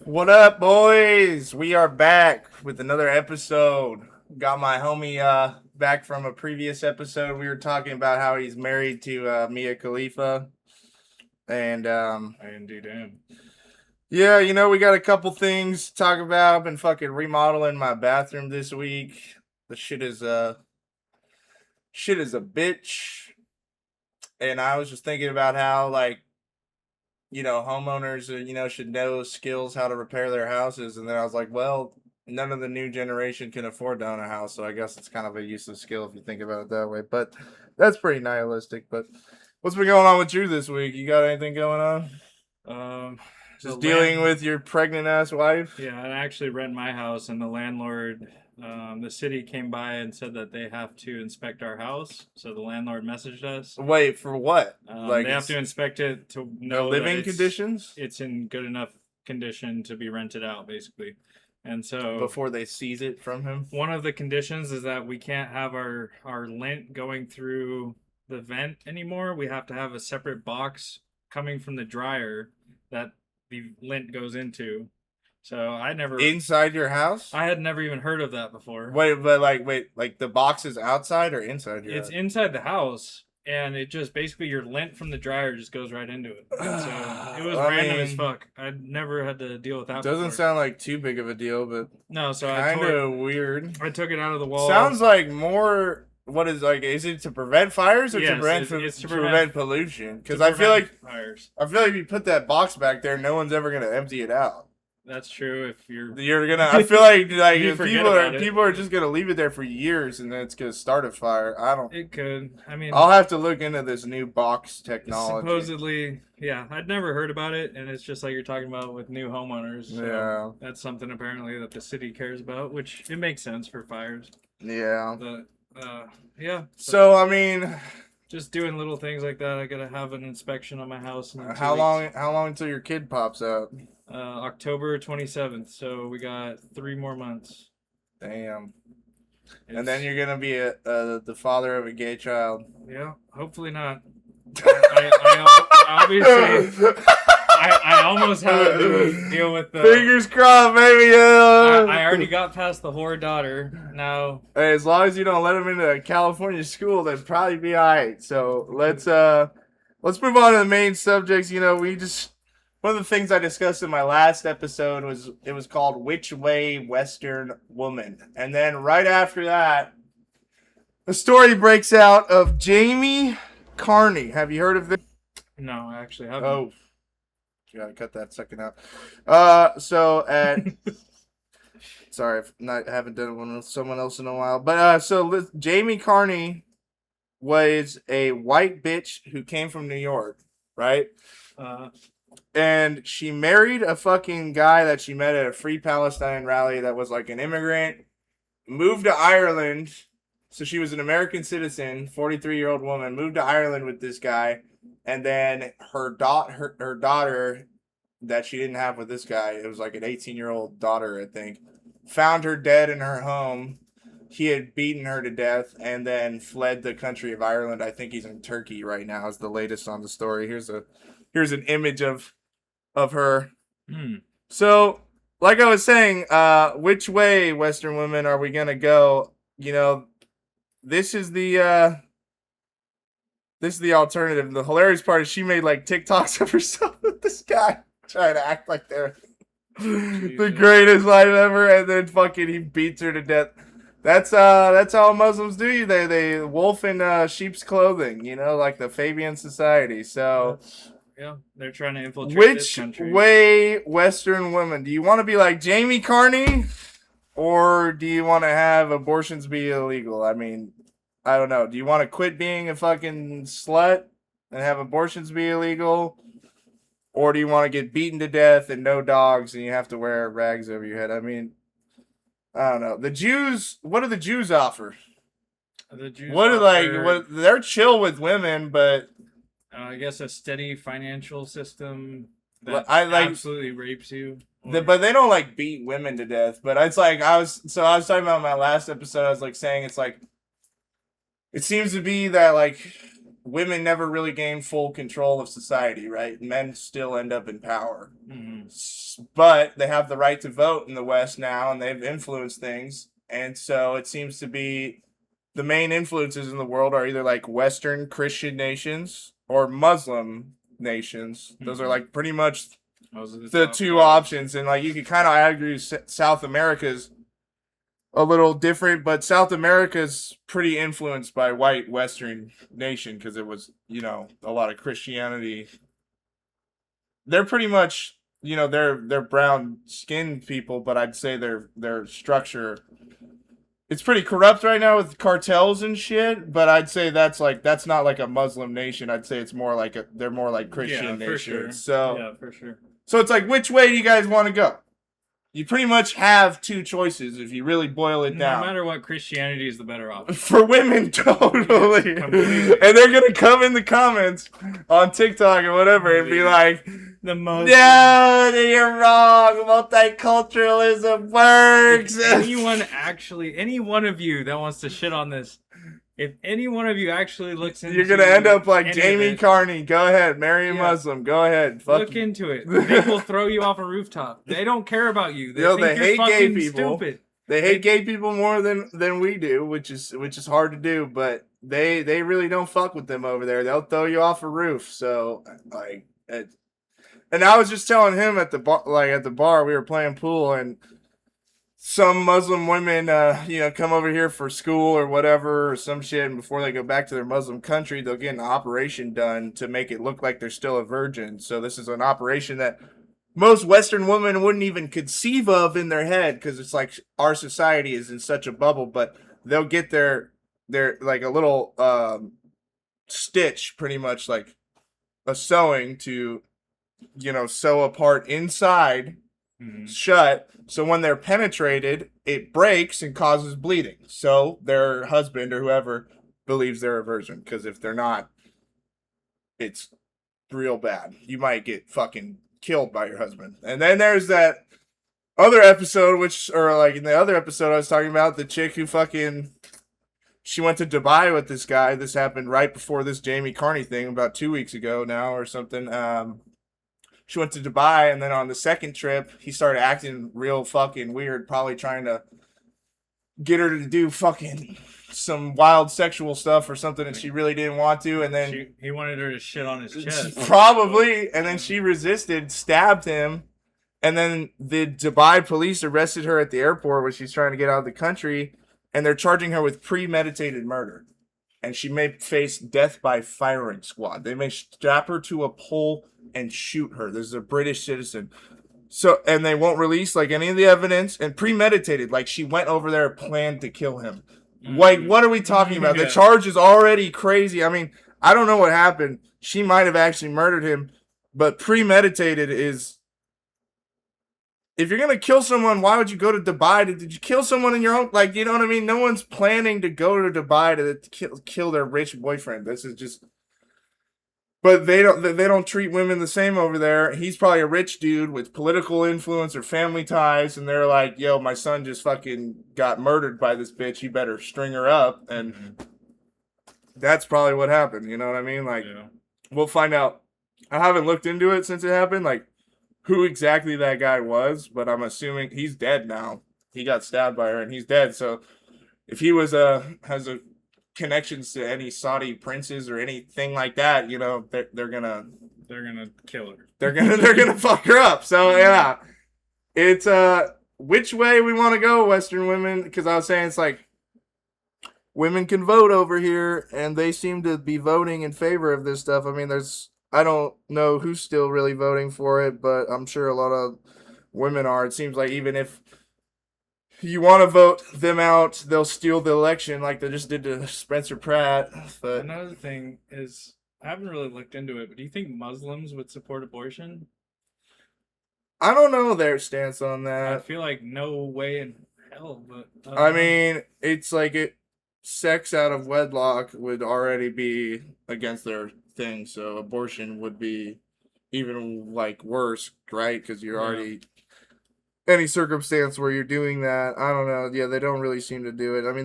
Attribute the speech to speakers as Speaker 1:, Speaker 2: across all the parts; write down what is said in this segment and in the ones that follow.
Speaker 1: What up, boys? We are back with another episode. Got my homie back from a previous episode. We were talking about how he's married to Mia Khalifa. And
Speaker 2: I indeed am.
Speaker 1: yeah, we got a couple things to talk about. I've been fucking remodeling my bathroom this week. The shit is a bitch. And I was just thinking about how homeowners, should know skills how to repair their houses. And then I was like, well, none of the new generation can afford to own a house. So I guess it's kind of a useless skill if you think about it that way. But that's pretty nihilistic. But what's been going on with you this week? You got anything going on? Just dealing with your pregnant ass wife?
Speaker 2: Yeah, I actually rent my house, and the landlord, the city came by and said that they have to inspect our house. So the landlord messaged us.
Speaker 1: Wait, for what?
Speaker 2: They have to inspect it to know
Speaker 1: living conditions?
Speaker 2: It's in good enough condition to be rented out, basically. And so
Speaker 1: before they seize it from him?
Speaker 2: One of the conditions is that we can't have our lint going through the vent anymore. We have to have a separate box coming from the dryer that the lint goes into. So I never
Speaker 1: inside your house.
Speaker 2: I had never even heard of that before.
Speaker 1: Wait, but the box is outside or inside your
Speaker 2: It's
Speaker 1: house?
Speaker 2: inside the house, and it just basically your lint from the dryer just goes right into it. And so it was random as fuck. I never had to deal with that.
Speaker 1: Doesn't
Speaker 2: before.
Speaker 1: sound like too big of a deal, but
Speaker 2: no. So
Speaker 1: kind of weird.
Speaker 2: I took it out of the wall.
Speaker 1: Sounds like more. What is is it to prevent fires or
Speaker 2: yes,
Speaker 1: to prevent pollution? Because I feel like if you put that box back there, no one's ever gonna empty it out.
Speaker 2: That's true. If
Speaker 1: you're gonna, I feel like if people are
Speaker 2: it.
Speaker 1: just gonna leave it there for years and then it's gonna start a fire. I don't.
Speaker 2: It could. I mean,
Speaker 1: I'll have to look into this new box technology.
Speaker 2: Supposedly, yeah, I'd never heard about it, and it's just like you're talking about with new homeowners. So
Speaker 1: yeah,
Speaker 2: that's something apparently that the city cares about, which it makes sense for fires.
Speaker 1: Yeah.
Speaker 2: But yeah.
Speaker 1: So I mean,
Speaker 2: just doing little things like that. I gotta have an inspection on my house. In
Speaker 1: how long until your kid pops out?
Speaker 2: October 27th. So we got 3 more months.
Speaker 1: Damn. And then you're gonna be the father of a gay child.
Speaker 2: Yeah, hopefully not. I obviously. I almost had to deal with the
Speaker 1: fingers crossed, baby.
Speaker 2: I already got past the whore daughter. Now,
Speaker 1: hey, as long as you don't let him into a California school, that'd probably be alright. So let's move on to the main subjects. One of the things I discussed in my last episode was called "Which Way Western Woman," and then right after that, the story breaks out of Jamey Carney. Have you heard of this?
Speaker 2: No, I actually haven't.
Speaker 1: Oh. You gotta cut that second out. Sorry, I haven't done one with someone else in a while. But Jamey Carney was a white bitch who came from New York, right? And she married a fucking guy that she met at a Free Palestine rally that was like an immigrant, moved to Ireland. So she was an American citizen, 43-year-old woman, moved to Ireland with this guy. And then her daughter that she didn't have with this guy, it was like an 18-year-old daughter, I think, found her dead in her home. He had beaten her to death and then fled the country of Ireland. I think he's in Turkey right now is the latest on the story. Here's an image of her. So, like I was saying, which way, Western women, are we going to go? This is the alternative. The hilarious part is she made like TikToks of herself with this guy trying to act like they're the greatest life ever, and then fucking he beats her to death. That's how Muslims do you. They wolf in sheep's clothing, like the Fabian Society. So
Speaker 2: yeah, they're trying to infiltrate
Speaker 1: this
Speaker 2: country.
Speaker 1: Which way, Western women? Do you want to be like Jamey Carney, or do you want to have abortions be illegal? I mean, I don't know. Do you want to quit being a fucking slut and have abortions be illegal? Or do you want to get beaten to death and no dogs and you have to wear rags over your head? I mean, I don't know. The Jews, what do the Jews offer?
Speaker 2: The Jews
Speaker 1: they're chill with women, but
Speaker 2: I guess a steady financial system that absolutely rapes you.
Speaker 1: But they don't beat women to death. But it's like I was talking about my last episode. I was saying it's like it seems to be that women never really gain full control of society, right? Men still end up in power. But they have the right to vote in the West now, and they've influenced things. And so it seems to be the main influences in the world are either like Western Christian nations or Muslim nations. Those are like pretty much the two options. And like you could kind of argue South America's a little different, but South America's pretty influenced by white Western nation because it was, you know, a lot of Christianity. They're pretty much, you know, they're brown skinned people, but I'd say their structure, it's pretty corrupt right now with cartels and shit. But I'd say that's not like a Muslim nation. I'd say it's more like they're more like Christian nations.
Speaker 2: Sure.
Speaker 1: So
Speaker 2: yeah, for sure.
Speaker 1: So it's like, which way do you guys want to go? You pretty much have two choices if you really boil it down.
Speaker 2: No matter what, Christianity is the better option.
Speaker 1: For women, totally.
Speaker 2: Completely.
Speaker 1: And they're going to come in the comments on TikTok or whatever and be like, no, you're wrong. Multiculturalism works.
Speaker 2: If any one of you that wants to shit on this, if any one of you actually looks into,
Speaker 1: you're gonna end up like Jamey Carney. Go ahead, marry a Muslim. Go ahead,
Speaker 2: look into it. They will throw you off a rooftop. They don't care about you. They
Speaker 1: hate gay people.
Speaker 2: Stupid.
Speaker 1: They hate gay people more than we do, which is hard to do. But they really don't fuck with them over there. They'll throw you off a roof. So like, and I was just telling him at the bar, we were playing pool and some Muslim women, come over here for school or whatever or some shit, and before they go back to their Muslim country, they'll get an operation done to make it look like they're still a virgin. So this is an operation that most Western women wouldn't even conceive of in their head because it's like our society is in such a bubble. But they'll get their like a little stitch, pretty much like a sewing to, sew a part inside. Shut, so when they're penetrated, it breaks and causes bleeding. So their husband or whoever believes they're a virgin, because if they're not, it's real bad. You might get fucking killed by your husband. And then there's that other episode, in the other episode I was talking about, the chick who she went to Dubai with this guy. This happened right before this Jamey Carney thing, about 2 weeks ago now or something. She went to Dubai, and then on the second trip, he started acting real fucking weird, probably trying to get her to do fucking some wild sexual stuff or something, and she really didn't want to, and then
Speaker 2: he wanted her to shit on his chest.
Speaker 1: Probably, and then she resisted, stabbed him, and then the Dubai police arrested her at the airport when she's trying to get out of the country, and they're charging her with premeditated murder. And she may face death by firing squad. They may strap her to a pole and shoot her. This is a British citizen. So, and they won't release like any of the evidence, and premeditated, like she went over there, planned to kill him. Like, what are we talking about? The charge is already crazy. I mean, I don't know what happened. She might have actually murdered him, but premeditated is, if you're going to kill someone, why would you go to Dubai? Did you kill someone in your own, like, you know what I mean? No one's planning to go to Dubai to kill their rich boyfriend. This is just, but they don't treat women the same over there. He's probably a rich dude with political influence or family ties, and they're like, yo, my son just fucking got murdered by this bitch. You better string her up. And that's probably what happened. You know what I mean? Like, We'll find out. I haven't looked into it since it happened, like who exactly that guy was, but I'm assuming he's dead now. He got stabbed by her and he's dead. So if he has a connections to any Saudi princes or anything like that, they're gonna
Speaker 2: kill her.
Speaker 1: They're gonna fuck her up. So yeah, it's which way we want to go, Western women? Because I was saying it's like women can vote over here, and they seem to be voting in favor of this stuff. I mean, I don't know who's still really voting for it, but I'm sure a lot of women are. It seems like even if you want to vote them out, they'll steal the election like they just did to Spencer Pratt. But
Speaker 2: another thing is, I haven't really looked into it, but do you think Muslims would support abortion?
Speaker 1: I don't know their stance on that.
Speaker 2: I feel like no way in hell, but
Speaker 1: I mean, it's like sex out of wedlock would already be against their thing, so abortion would be even like worse, right? Because you're already any circumstance where you're doing that. I don't know. Yeah, they don't really seem to do it. I mean,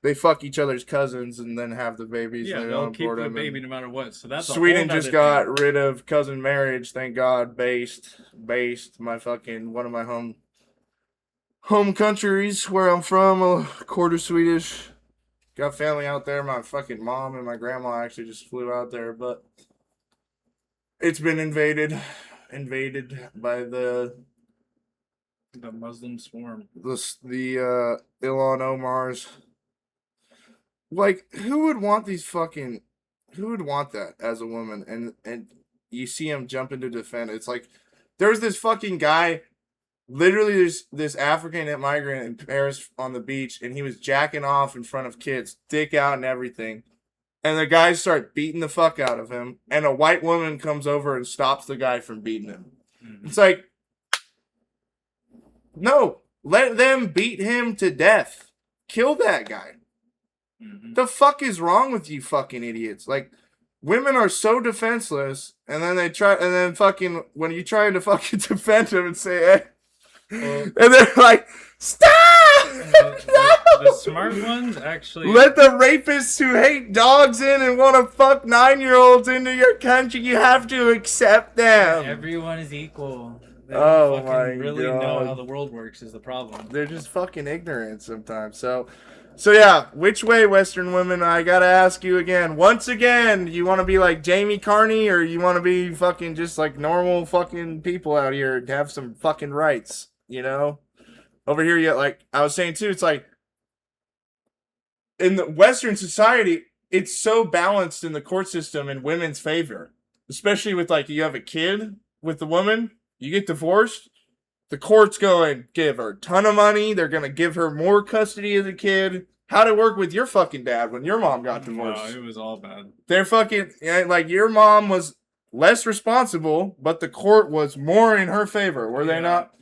Speaker 1: they fuck each other's cousins and then have the babies.
Speaker 2: Yeah,
Speaker 1: and they
Speaker 2: they'll
Speaker 1: don't
Speaker 2: keep
Speaker 1: abort
Speaker 2: the
Speaker 1: them.
Speaker 2: baby no matter what. So that's
Speaker 1: Sweden
Speaker 2: a whole
Speaker 1: just
Speaker 2: nother
Speaker 1: got
Speaker 2: thing.
Speaker 1: rid of cousin marriage, thank God. Based my fucking one of my home countries where I'm from, a quarter Swedish. Got family out there. My fucking mom and my grandma actually just flew out there, but it's been invaded by the
Speaker 2: Muslim swarm.
Speaker 1: the Ilhan Omar's. Like, who would want that as a woman? And you see him jump into defend. It's like there's this fucking guy. Literally, there's this African migrant in Paris on the beach, and he was jacking off in front of kids, dick out and everything. And the guys start beating the fuck out of him, and a white woman comes over and stops the guy from beating him. Mm-hmm. It's like, no, let them beat him to death. Kill that guy. Mm-hmm. The fuck is wrong with you fucking idiots? Like, women are so defenseless, and then fucking, when you try to fucking defend them and say, hey, and they're like, stop!
Speaker 2: The smart ones actually
Speaker 1: let the rapists who hate dogs in and want to fuck 9-year-olds into your country. You have to accept them.
Speaker 2: Everyone is equal. They don't fucking really
Speaker 1: God.
Speaker 2: know how the world works is the problem.
Speaker 1: They're just fucking ignorant sometimes. So yeah, which way, Western women? I gotta ask you again. Once again, you want to be like Jamey, Carney, or you want to be fucking just like normal fucking people out here and have some fucking rights? You know, over here, yet like I was saying too, it's like in the Western society, it's so balanced in the court system in women's favor, especially with like you have a kid with the woman, you get divorced, the court's going give her a ton of money, they're gonna give her more custody of the kid. How'd it work with your fucking dad when your mom got divorced?
Speaker 2: No, it was all bad.
Speaker 1: They're fucking like your mom was less responsible, but the court was more in her favor. Were they not?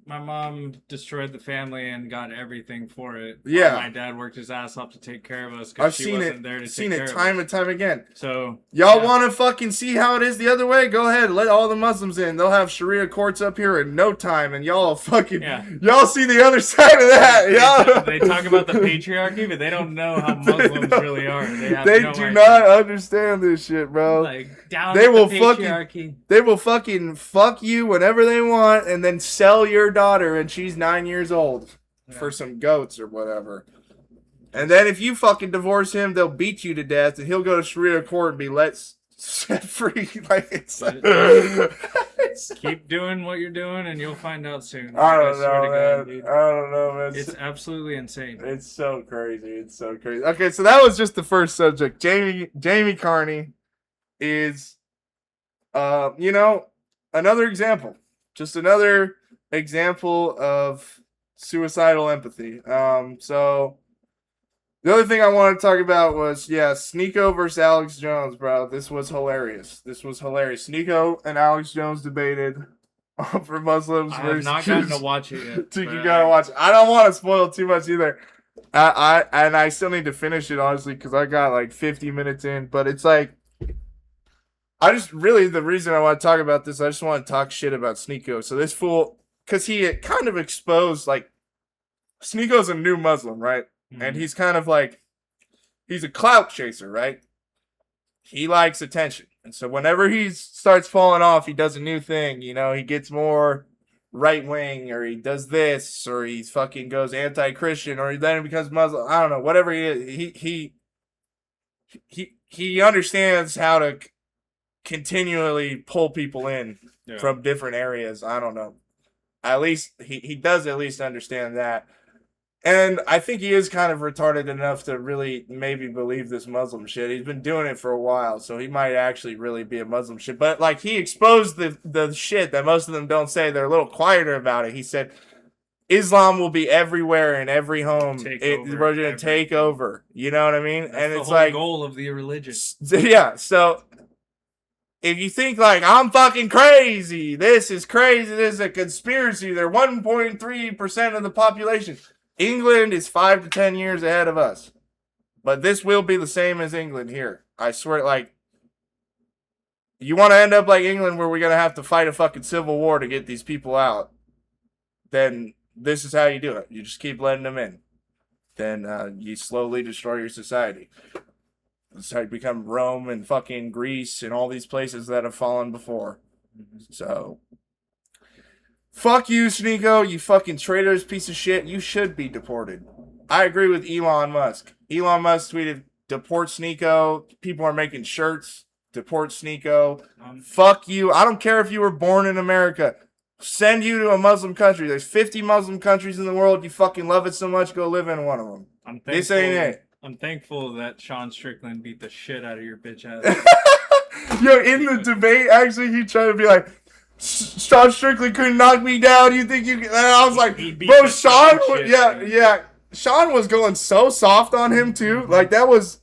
Speaker 2: My mom destroyed the family and got everything for it.
Speaker 1: Yeah.
Speaker 2: My dad worked his ass off to take care of us
Speaker 1: I've
Speaker 2: because she
Speaker 1: seen
Speaker 2: wasn't
Speaker 1: it.
Speaker 2: there to
Speaker 1: Seen
Speaker 2: take
Speaker 1: it
Speaker 2: care
Speaker 1: time
Speaker 2: of us.
Speaker 1: and time again.
Speaker 2: So
Speaker 1: y'all want to fucking see how it is the other way? Go ahead, let all the Muslims in. They'll have Sharia courts up here in no time, and y'all fucking y'all see the other side of that.
Speaker 2: They talk about the patriarchy, but they don't know how Muslims really are.
Speaker 1: They do not understand this shit, bro.
Speaker 2: Like down
Speaker 1: they
Speaker 2: with
Speaker 1: will
Speaker 2: the patriarchy.
Speaker 1: They will fucking fuck you whenever they want, and then sell your daughter, and she's 9 years old for some goats or whatever. And then if you fucking divorce him, they'll beat you to death, and he'll go to Sharia court and be set free. Like
Speaker 2: keep doing what you're doing, and you'll find out soon.
Speaker 1: I don't know, man. I don't know, man.
Speaker 2: It's absolutely insane.
Speaker 1: It's so crazy. It's so crazy. Okay, so that was just the first subject. Jamey Carney is, another example. Just another example of suicidal empathy. So the other thing I wanted to talk about was, Sneako versus Alex Jones, bro. This was hilarious. Sneako and Alex Jones debated for Muslims.
Speaker 2: I have not gotten to watch it yet.
Speaker 1: You gotta watch it. I don't want to spoil too much either. I still need to finish it, honestly, because I got like 50 minutes in. But it's like, the reason I want to talk about this, I just want to talk shit about Sneako. So this fool, because he had kind of exposed, like, Sneako's a new Muslim, right? Mm-hmm. And he's kind of like, he's a clout chaser, right? He likes attention. And so whenever he starts falling off, he does a new thing. He gets more right wing, or he does this, or he fucking goes anti-Christian, or then he becomes Muslim. I don't know, whatever he is. He understands how to continually pull people in from different areas. I don't know. At least he does at least understand that. And I think he is kind of retarded enough to really maybe believe this Muslim shit. He's been doing it for a while, so he might actually really be a Muslim shit. But like, he exposed the shit that most of them don't say. They're a little quieter about it. He said Islam will be everywhere in every home. We're going to take over. You know what I mean?
Speaker 2: That's
Speaker 1: and
Speaker 2: the
Speaker 1: it's
Speaker 2: whole
Speaker 1: like
Speaker 2: goal of the religion.
Speaker 1: Yeah. So if you think like, I'm fucking crazy, this is crazy, this is a conspiracy, they're 1.3% of the population. England is 5 to 10 years ahead of us. But this will be the same as England here. I swear, like, you want to end up like England where we're going to have to fight a fucking civil war to get these people out, then this is how you do it. You just keep letting them in. then you slowly destroy your society. It's how you become Rome and fucking Greece and all these places that have fallen before. So, fuck you, Sneako, you fucking traitorous piece of shit. You should be deported. I agree with Elon Musk. Elon Musk tweeted, deport Sneako. People are making shirts. Deport Sneako. Fuck you. I don't care if you were born in America. Send you to a Muslim country. There's 50 Muslim countries in the world. You fucking love it so much, go live in one of them. This ain't it.
Speaker 2: I'm thankful that Sean Strickland beat the shit out of your bitch ass.
Speaker 1: Yo, in the debate, actually, he tried to be like, Sean Strickland couldn't knock me down. You think you can? And I was like, bro, Sean, yeah. Sean was going so soft on him, too. Like, that was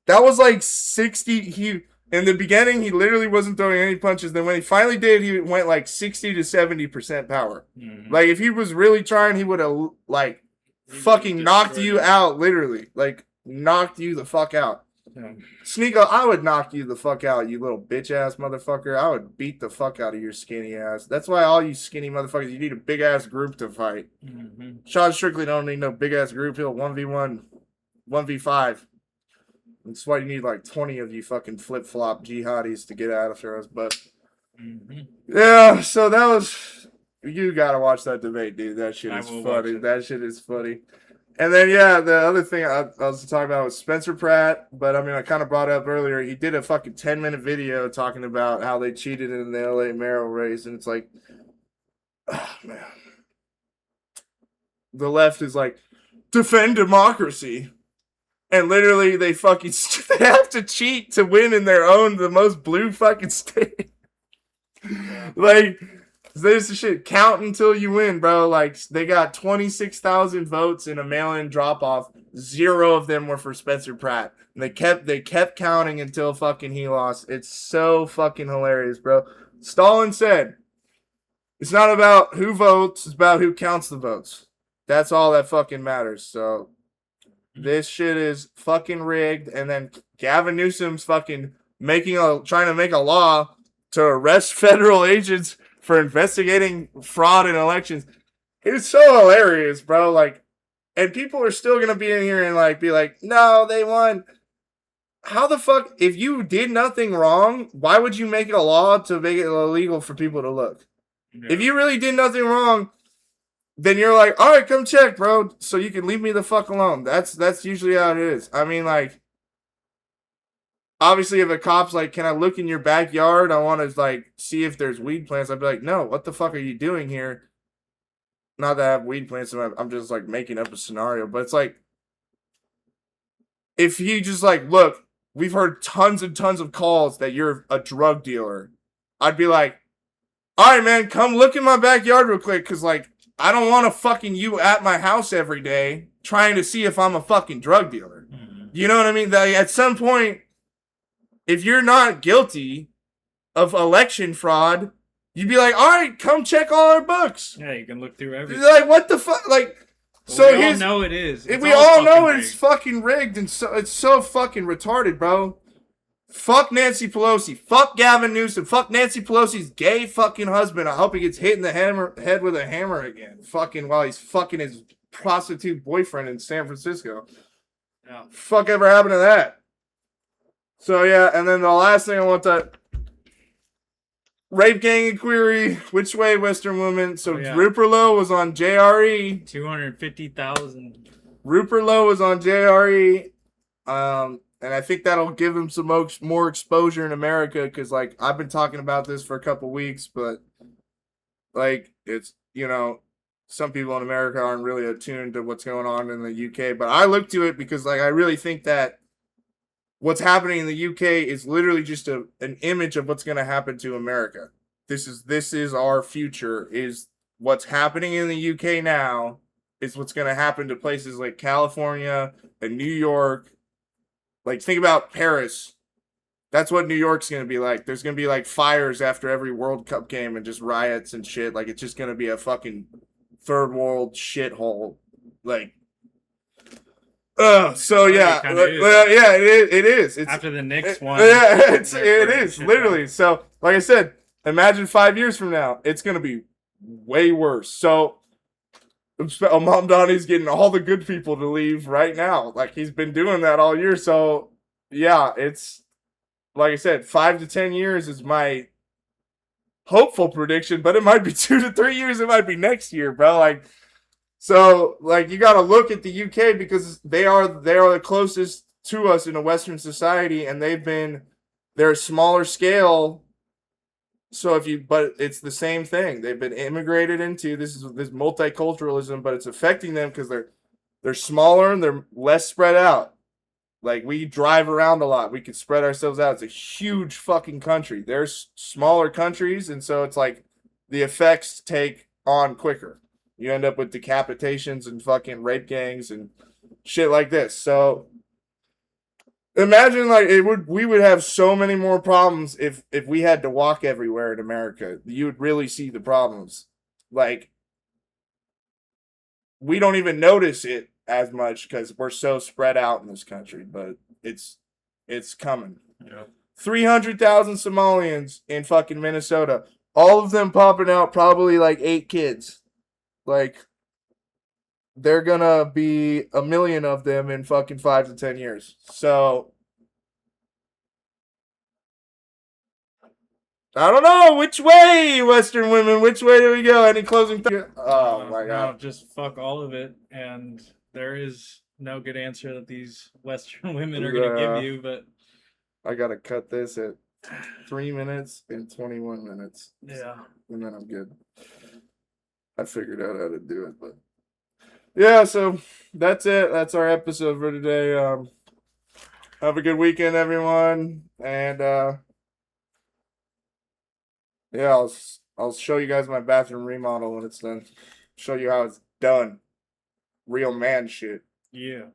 Speaker 1: like 60. In the beginning, he literally wasn't throwing any punches. Then when he finally did, he went like 60 to 70% power. Mm-hmm. Like, if he was really trying, he would have, like, fucking knocked you out, literally. Like, knocked you the fuck out. Yeah. Sneako, I would knock you the fuck out, you little bitch-ass motherfucker. I would beat the fuck out of your skinny ass. That's why all you skinny motherfuckers, you need a big-ass group to fight. Mm-hmm. Sean Strickland don't need no big-ass group. He'll 1v1, 1v5. That's why you need like 20 of you fucking flip-flop jihadis to get after us. But, yeah, so that was... You gotta watch that debate, dude. That shit is funny. That shit is funny. And then, yeah, the other thing I was talking about was Spencer Pratt. But, I mean, I kind of brought up earlier. He did a fucking 10-minute video talking about how they cheated in the LA mayoral race. And it's like, oh, man. The left is like, defend democracy. And literally, they have to cheat to win in the most blue fucking state. Like, this shit, count until you win, bro. Like, they got 26,000 votes in a mail-in drop-off. 0 of them were for Spencer Pratt. And they kept counting until fucking he lost. It's so fucking hilarious, bro. Stalin said, it's not about who votes, it's about who counts the votes. That's all that fucking matters. So, this shit is fucking rigged. And then Gavin Newsom's fucking trying to make a law to arrest federal agents for investigating fraud in elections. It's so hilarious, bro. Like, and people are still gonna be in here and like be like, no, they won. How the fuck, if you did nothing wrong, why would you make a law to make it illegal for people to look? Yeah. If you really did nothing wrong, then you're like, all right, come check, bro, so you can leave me the fuck alone. That's usually how it is. I mean, like, obviously, if a cop's like, can I look in your backyard? I want to, like, see if there's weed plants. I'd be like, no, what the fuck are you doing here? Not that I have weed plants. I'm just, like, making up a scenario. But it's like, if he just, like, look, we've heard tons and tons of calls that you're a drug dealer. I'd be like, all right, man, come look in my backyard real quick. Because, like, I don't want to fucking you at my house every day trying to see if I'm a fucking drug dealer. Mm-hmm. You know what I mean? Like, at some point, if you're not guilty of election fraud, you'd be like, all right, come check all our books.
Speaker 2: Yeah, you can look through everything.
Speaker 1: Like, what the fuck? Like,
Speaker 2: well, so we all know it is.
Speaker 1: We all know it's fucking rigged, and so it's so fucking retarded, bro. Fuck Nancy Pelosi. Fuck Gavin Newsom. Fuck Nancy Pelosi's gay fucking husband. I hope he gets hit in the head with a hammer again. Fucking while he's fucking his prostitute boyfriend in San Francisco. Yeah. Fuck ever happened to that? So, yeah, and then the last thing I want to... Rape gang inquiry. Which way, Western woman? So, Rupert Lowe was on JRE.
Speaker 2: 250,000.
Speaker 1: Rupert Lowe was on JRE. And I think that'll give him some more exposure in America. Because, like, I've been talking about this for a couple weeks. But, like, it's, you know... Some people in America aren't really attuned to what's going on in the UK. But I look to it because, like, I really think that what's happening in the UK is literally just an image of what's going to happen to America. This is our future. Is what's happening in the UK now is what's going to happen to places like California and New York. Like, think about Paris. That's what New York's going to be like. There's going to be, like, fires after every World Cup game and just riots and shit. Like, it's just going to be a fucking third world shithole. Like, so yeah, it is. It's,
Speaker 2: after the Knicks one.
Speaker 1: Yeah, it is literally. So, like I said, imagine 5 years from now, it's gonna be way worse. So, Mom Donnie's getting all the good people to leave right now. Like, he's been doing that all year. So, yeah, it's, like I said, 5 to 10 years is my hopeful prediction, but it might be 2 to 3 years. It might be next year, bro. Like, so, like, you got to look at the UK because they are the closest to us in a Western society, and they're a smaller scale. So but it's the same thing. They've been immigrated into this multiculturalism, but it's affecting them because they're smaller and they're less spread out. Like, we drive around a lot. We could spread ourselves out. It's a huge fucking country. There's smaller countries, and so it's like the effects take on quicker. You end up with decapitations and fucking rape gangs and shit like this. So imagine, like, we would have so many more problems if we had to walk everywhere in America. You would really see the problems. Like, we don't even notice it as much because we're so spread out in this country, but it's coming.
Speaker 2: Yeah.
Speaker 1: 300,000 Somalians in fucking Minnesota. All of them popping out probably like 8 kids. Like, they're gonna be a million of them in fucking 5 to 10 years. So, I don't know. Which way, Western women? Which way do we go? Any closing thoughts? Oh, my God.
Speaker 2: No, just fuck all of it. And there is no good answer that these Western women are going to give you, but
Speaker 1: I got to cut this at 3 minutes and 21 minutes.
Speaker 2: yeah.
Speaker 1: And then I'm good. I figured out how to do it, but yeah, so that's it. That's our episode for today. Have a good weekend, everyone. And yeah, I'll show you guys my bathroom remodel when it's done. Show you how it's done. Real man shit.
Speaker 2: Yeah.